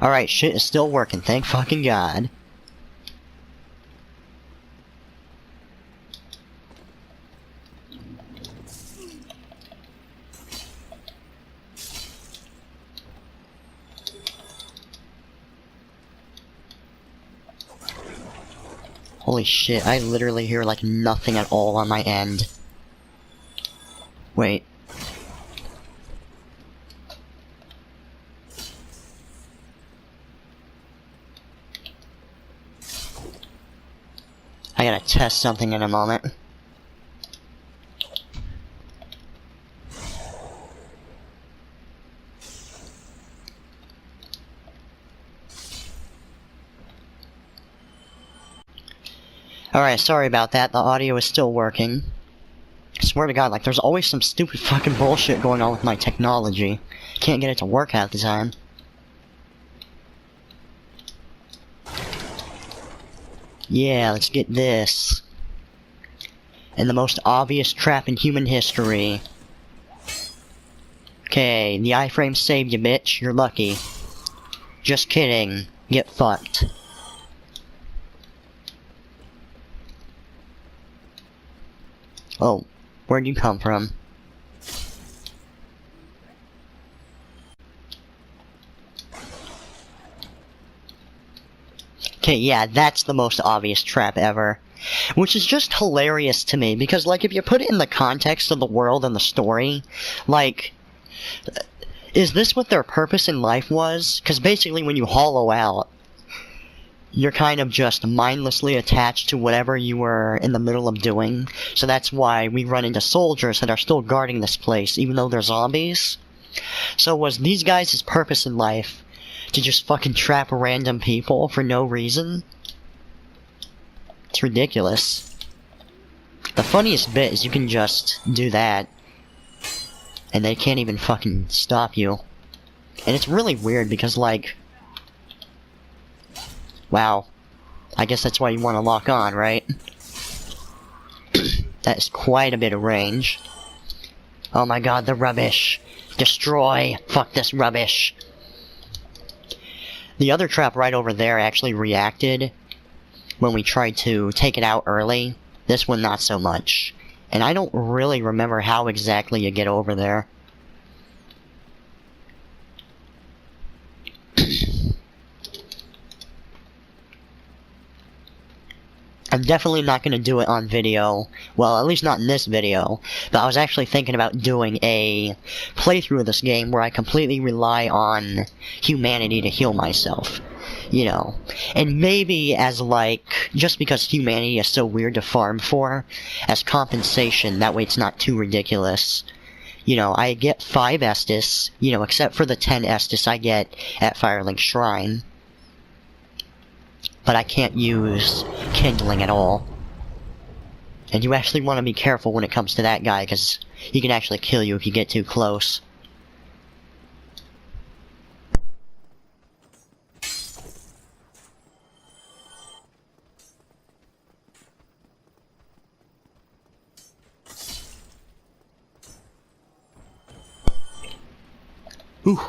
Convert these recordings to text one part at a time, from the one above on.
Alright, shit is still working, thank fucking God. Holy shit, I literally hear like nothing at all on my end. Wait. I gotta test something in a moment. Alright, sorry about that, the audio is still working. I swear to God, like, there's always some stupid fucking bullshit going on with my technology. Can't get it to work half the time. Yeah, let's get this. And the most obvious trap in human history. Okay, the iframe saved you, bitch. You're lucky. Just kidding. Get fucked. Oh, where'd you come from? Okay, yeah, that's the most obvious trap ever. Which is just hilarious to me, because, like, if you put it in the context of the world and the story, like, is this what their purpose in life was? Because basically when you hollow out, you're kind of just mindlessly attached to whatever you were in the middle of doing. So that's why we run into soldiers that are still guarding this place, even though they're zombies. So was these guys' purpose in life to just fucking trap random people for no reason? It's ridiculous. The funniest bit is you can just do that, and they can't even fucking stop you. And it's really weird because, like... Wow. I guess that's why you want to lock on, right? That is quite a bit of range. Oh my God, the rubbish. Destroy. Fuck this rubbish. The other trap right over there actually reacted when we tried to take it out early. This one not so much. And I don't really remember how exactly you get over there. I'm definitely not going to do it on video. Well, at least not in this video. But I was actually thinking about doing a playthrough of this game where I completely rely on humanity to heal myself. You know. And maybe as, like, just because humanity is so weird to farm for, as compensation, that way it's not too ridiculous. You know, I get 5 Estus, you know, except for the 10 Estus I get at Firelink Shrine. But I can't use kindling at all. And you actually want to be careful when it comes to that guy, because he can actually kill you if you get too close. Ooh.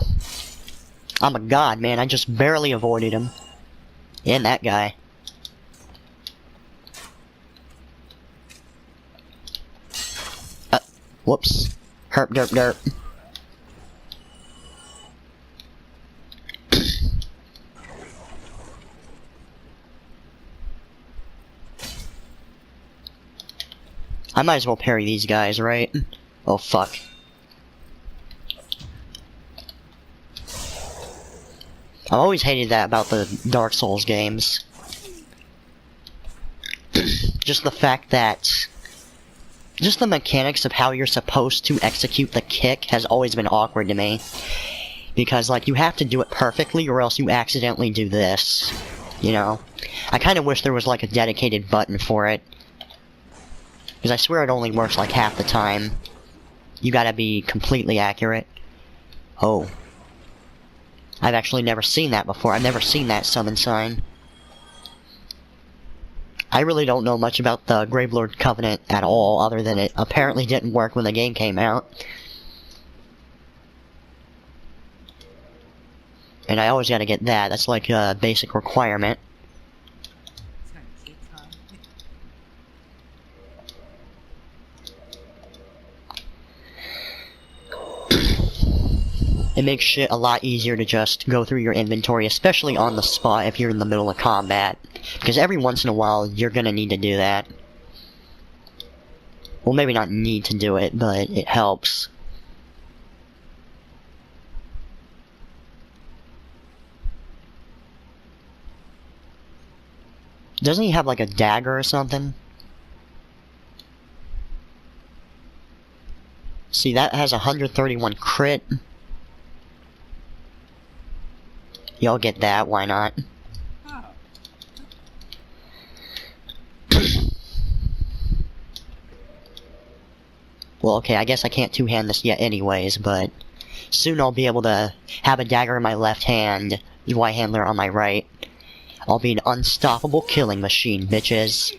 I'm a god, man. I just barely avoided him. And that guy. Whoops. Herp derp derp. I might as well parry these guys, right? Oh, fuck. I've always hated that about the Dark Souls games. Just the fact that... just the mechanics of how you're supposed to execute the kick has always been awkward to me. Because, like, you have to do it perfectly or else you accidentally do this. You know? I kind of wish there was, like, a dedicated button for it. Because I swear it only works, like, half the time. You gotta be completely accurate. Oh. I've actually never seen that before. I've never seen that summon sign. I really don't know much about the Gravelord Covenant at all, other than it apparently didn't work when the game came out. And I always gotta get that. That's like a basic requirement. It makes shit a lot easier to just go through your inventory, especially on the spot if you're in the middle of combat. Because every once in a while, you're gonna need to do that. Well, maybe not need to do it, but it helps. Doesn't he have like a dagger or something? See, that has 131 crit. Y'all get that, why not? Well, okay, I guess I can't two-hand this yet anyways, but soon I'll be able to have a dagger in my left hand, Y-handler on my right. I'll be an unstoppable killing machine, bitches.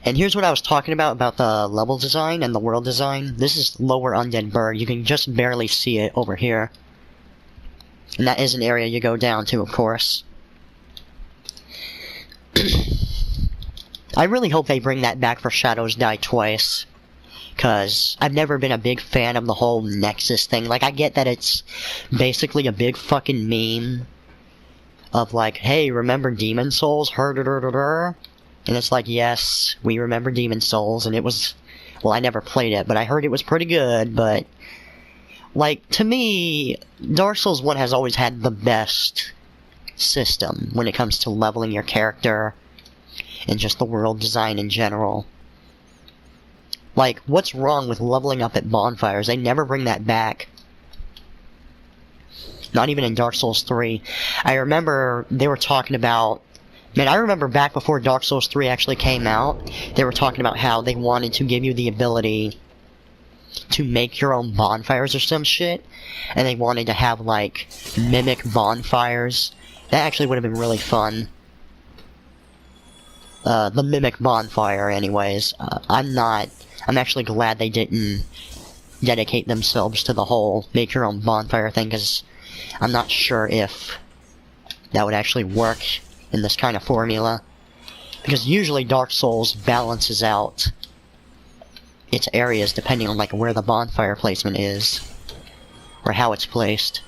And here's what I was talking about the level design and the world design. This is Lower Undead Bird. You can just barely see it over here. And that is an area you go down to, of course. I really hope they bring that back for Shadows Die Twice. Because I've never been a big fan of the whole Nexus thing. Like, I get that it's basically a big fucking meme of like, hey, remember Demon Souls? And it's like, yes, we remember Demon Souls, and it was... Well, I never played it, but I heard it was pretty good, but... Like, to me, Dark Souls 1 has always had the best system when it comes to leveling your character, and just the world design in general. Like, what's wrong with leveling up at bonfires? They never bring that back. Not even in Dark Souls 3. I remember they were talking about... Man, I remember back before Dark Souls 3 actually came out, they were talking about how they wanted to give you the ability to make your own bonfires or some shit, and they wanted to have, like, mimic bonfires. That actually would have been really fun. The mimic bonfire, anyways. I'm actually glad they didn't dedicate themselves to the whole make your own bonfire thing, because I'm not sure if that would actually work in this kind of formula, because usually Dark Souls balances out its areas depending on like where the bonfire placement is or how it's placed.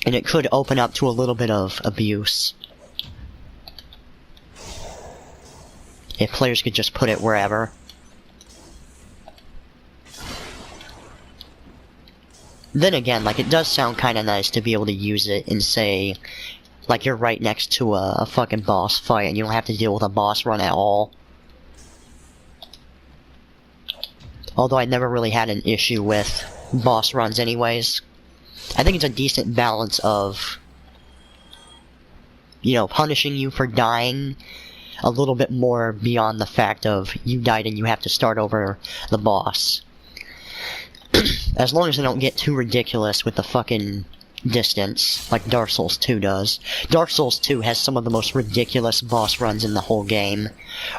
And it could open up to a little bit of abuse if players could just put it wherever. Then again, like, it does sound kinda nice to be able to use it and say, like, you're right next to a fucking boss fight and you don't have to deal with a boss run at all. Although I never really had an issue with boss runs anyways. I think it's a decent balance of, you know, punishing you for dying a little bit more beyond the fact of you died and you have to start over the boss. As long as they don't get too ridiculous with the fucking distance, like Dark Souls 2 does. Dark Souls 2 has some of the most ridiculous boss runs in the whole game.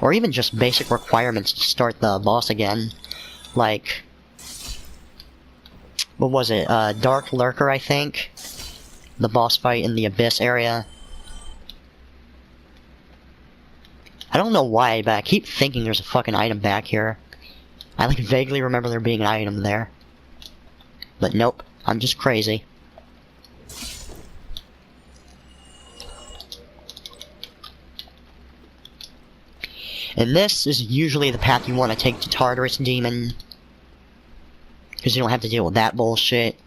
Or even just basic requirements to start the boss again. Like... What was it? Dark Lurker, I think? The boss fight in the Abyss area. I don't know why, but I keep thinking there's a fucking item back here. I like vaguely remember there being an item there. But nope, I'm just crazy. And this is usually the path you want to take to Tartarus Demon, because you don't have to deal with that bullshit.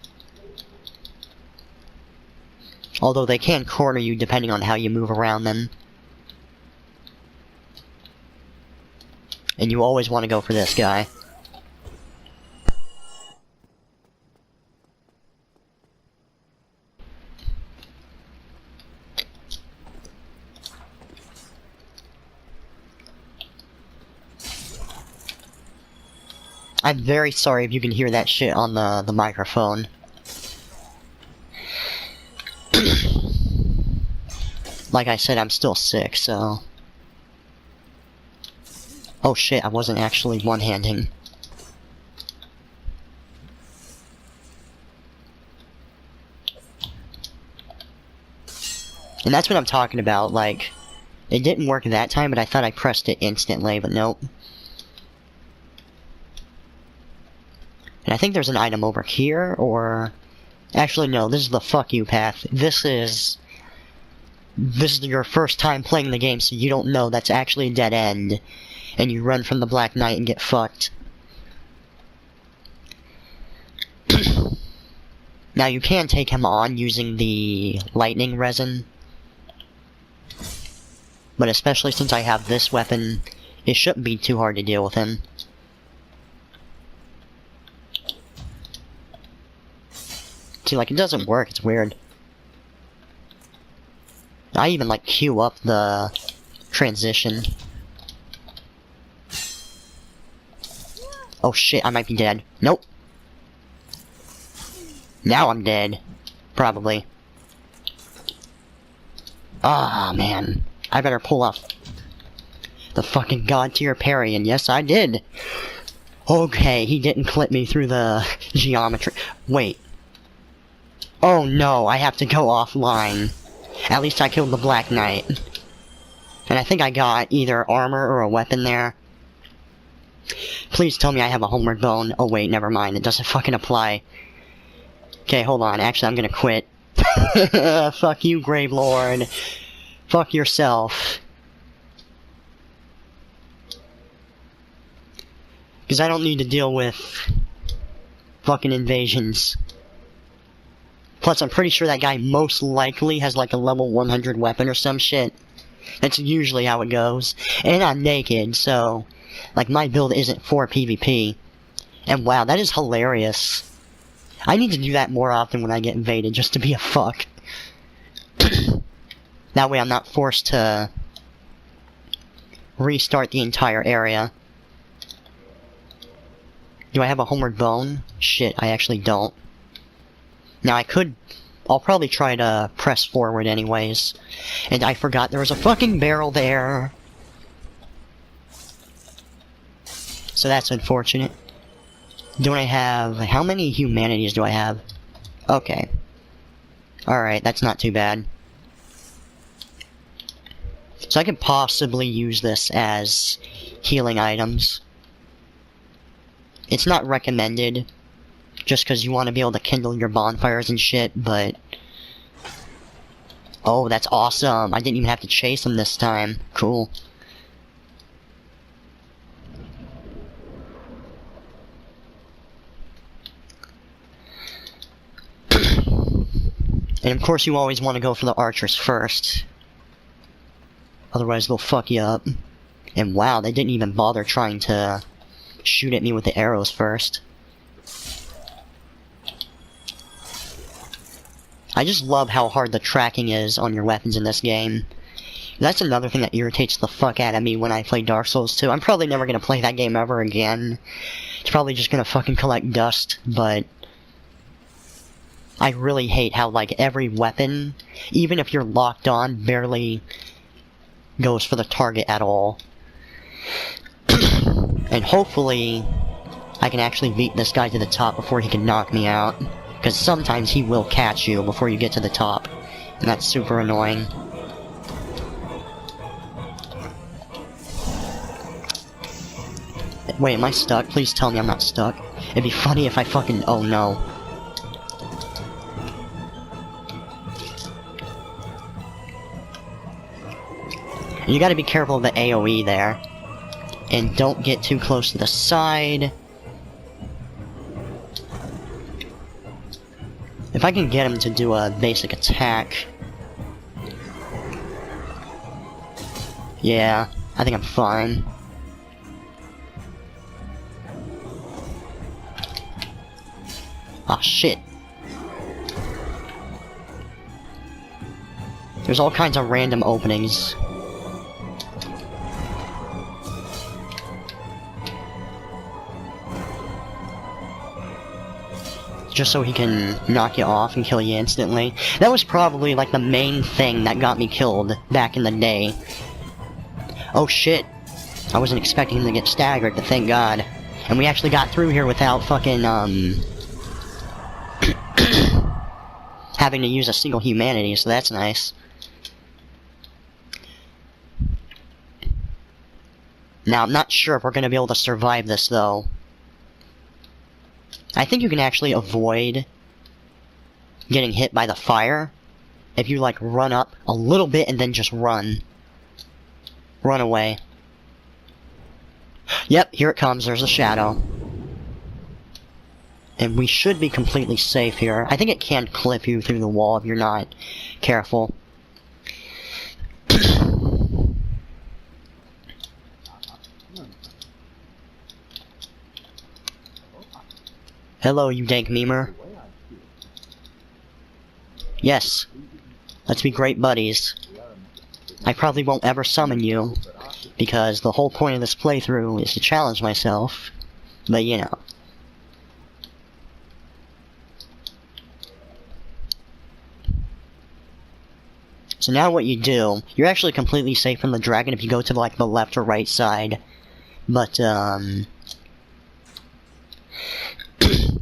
Although they can corner you depending on how you move around them. And you always want to go for this guy. I'm very sorry if you can hear that shit on the microphone. Like I said, I'm still sick, so... Oh shit, I wasn't actually one-handing. And that's what I'm talking about, like... It didn't work that time, but I thought I pressed it instantly, but nope. And I think there's an item over here, or... Actually, no, this is the fuck you path. This is your first time playing the game, so you don't know that's actually a dead end. And you run from the Black Knight and get fucked. Now, you can take him on using the lightning resin. But especially since I have this weapon, it shouldn't be too hard to deal with him. See, like, it doesn't work, it's weird. I even, like, queue up the transition. Oh shit, I might be dead. Nope. Now I'm dead. Probably. Ah, man. I better pull off the fucking god tier parry, and yes, I did. Okay, he didn't clip me through the geometry. Wait. Oh no, I have to go offline. At least I killed the Black Knight. And I think I got either armor or a weapon there. Please tell me I have a homeward bone. Oh wait, never mind, it doesn't fucking apply. Okay, hold on, actually I'm gonna quit. Fuck you, Grave Lord. Fuck yourself. Because I don't need to deal with fucking invasions. Plus, I'm pretty sure that guy most likely has like a level 100 weapon or some shit. That's usually how it goes. And I'm naked, so... Like, my build isn't for PvP. And wow, that is hilarious. I need to do that more often when I get invaded, just to be a fuck. That way I'm not forced to restart the entire area. Do I have a homeward bone? Shit, I actually don't. Now I'll probably try to press forward anyways. And I forgot there was a fucking barrel there. So that's unfortunate. Do I have... How many humanities do I have? Okay. Alright, that's not too bad. So I could possibly use this as healing items. It's not recommended, just because you want to be able to kindle your bonfires and shit, but... Oh, that's awesome! I didn't even have to chase them this time. Cool. And of course you always want to go for the archers first. Otherwise they'll fuck you up. And wow, they didn't even bother trying to shoot at me with the arrows first. I just love how hard the tracking is on your weapons in this game. That's another thing that irritates the fuck out of me when I play Dark Souls 2. I'm probably never gonna play that game ever again. It's probably just gonna fucking collect dust, but... I really hate how, like, every weapon, even if you're locked on, barely goes for the target at all. And hopefully, I can actually beat this guy to the top before he can knock me out. Because sometimes he will catch you before you get to the top. And that's super annoying. Wait, am I stuck? Please tell me I'm not stuck. It'd be funny if I fucking... Oh no. You gotta be careful of the AoE there. And don't get too close to the side. If I can get him to do a basic attack... Yeah, I think I'm fine. Ah, shit. There's all kinds of random openings. just so he can knock you off and kill you instantly. That was probably, like, the main thing that got me killed back in the day. Oh shit. I wasn't expecting him to get staggered, but thank God. And we actually got through here without fucking, having to use a single humanity, so that's nice. Now, I'm not sure if we're gonna be able to survive this, though. I think you can actually avoid getting hit by the fire if you, like, run up a little bit and then just run. Run away. Yep, here it comes. There's a shadow. And we should be completely safe here. I think it can clip you through the wall if you're not careful. Hello, you dank memer. Yes. Let's be great buddies. I probably won't ever summon you, because the whole point of this playthrough is to challenge myself. But, you know. So now what you do, you're actually completely safe from the dragon if you go to, like, the left or right side. But,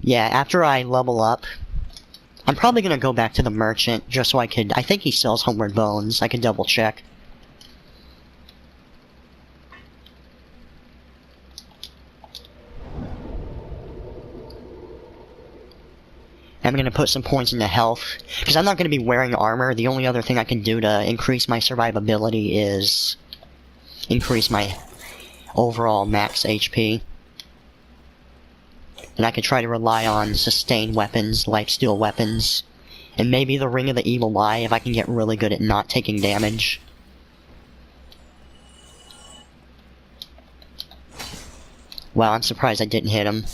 yeah, after I level up, I'm probably gonna go back to the merchant, just so I could... I think he sells homeward bones. I could double check. I'm gonna put some points into health, because I'm not gonna be wearing armor. The only other thing I can do to increase my survivability is increase my overall max HP. And I could try to rely on sustained weapons, lifesteal weapons, and maybe the Ring of the Evil Eye if I can get really good at not taking damage. Wow, I'm surprised I didn't hit him.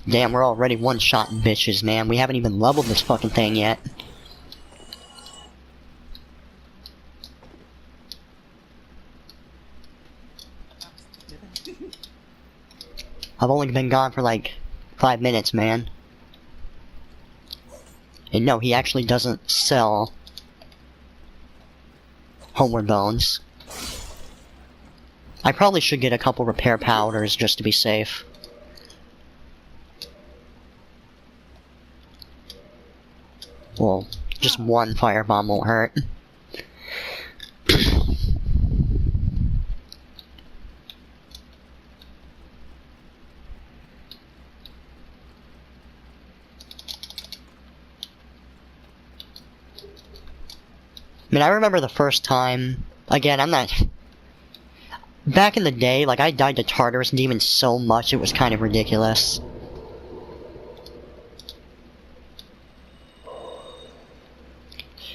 Damn, we're already one-shotting bitches, man. We haven't even leveled this fucking thing yet. I've only been gone for like 5 minutes, man. And no, he actually doesn't sell homeward bones. I probably should get a couple repair powders just to be safe. Well, just one firebomb won't hurt. I mean, I remember the first time... Again, I'm not... Back in the day, like, I died to Tartarus demons so much, it was kind of ridiculous.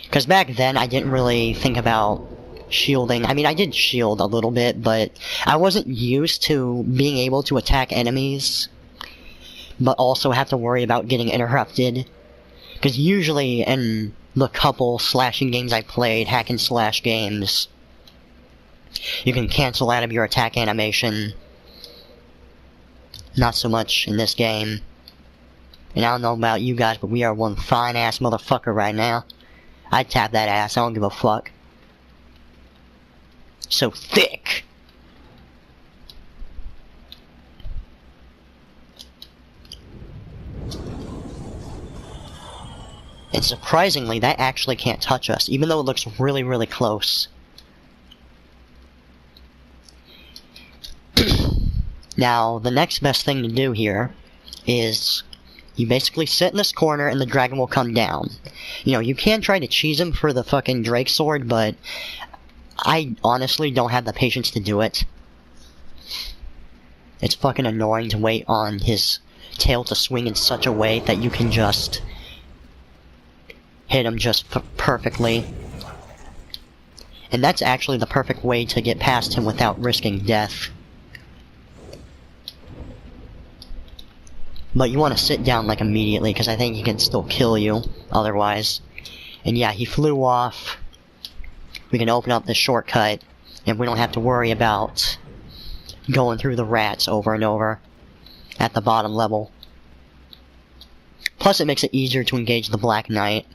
Because back then, I didn't really think about shielding. I mean, I did shield a little bit, but I wasn't used to being able to attack enemies, but also have to worry about getting interrupted. Because usually in the couple slashing games I played, hack and slash games, you can cancel out of your attack animation. Not so much in this game. And I don't know about you guys, but we are one fine-ass motherfucker right now. I'd tap that ass, I don't give a fuck. So thick! And surprisingly, that actually can't touch us, even though it looks really, really close. Now, the next best thing to do here is you basically sit in this corner and the dragon will come down. You know, you can try to cheese him for the fucking Drake sword, but I honestly don't have the patience to do it. It's fucking annoying to wait on his tail to swing in such a way that you can just hit him just perfectly. And that's actually the perfect way to get past him without risking death. But you want to sit down like immediately, because I think he can still kill you otherwise. And yeah, he flew off. We can open up this shortcut, and we don't have to worry about going through the rats over and over at the bottom level. Plus, it makes it easier to engage the Black Knight.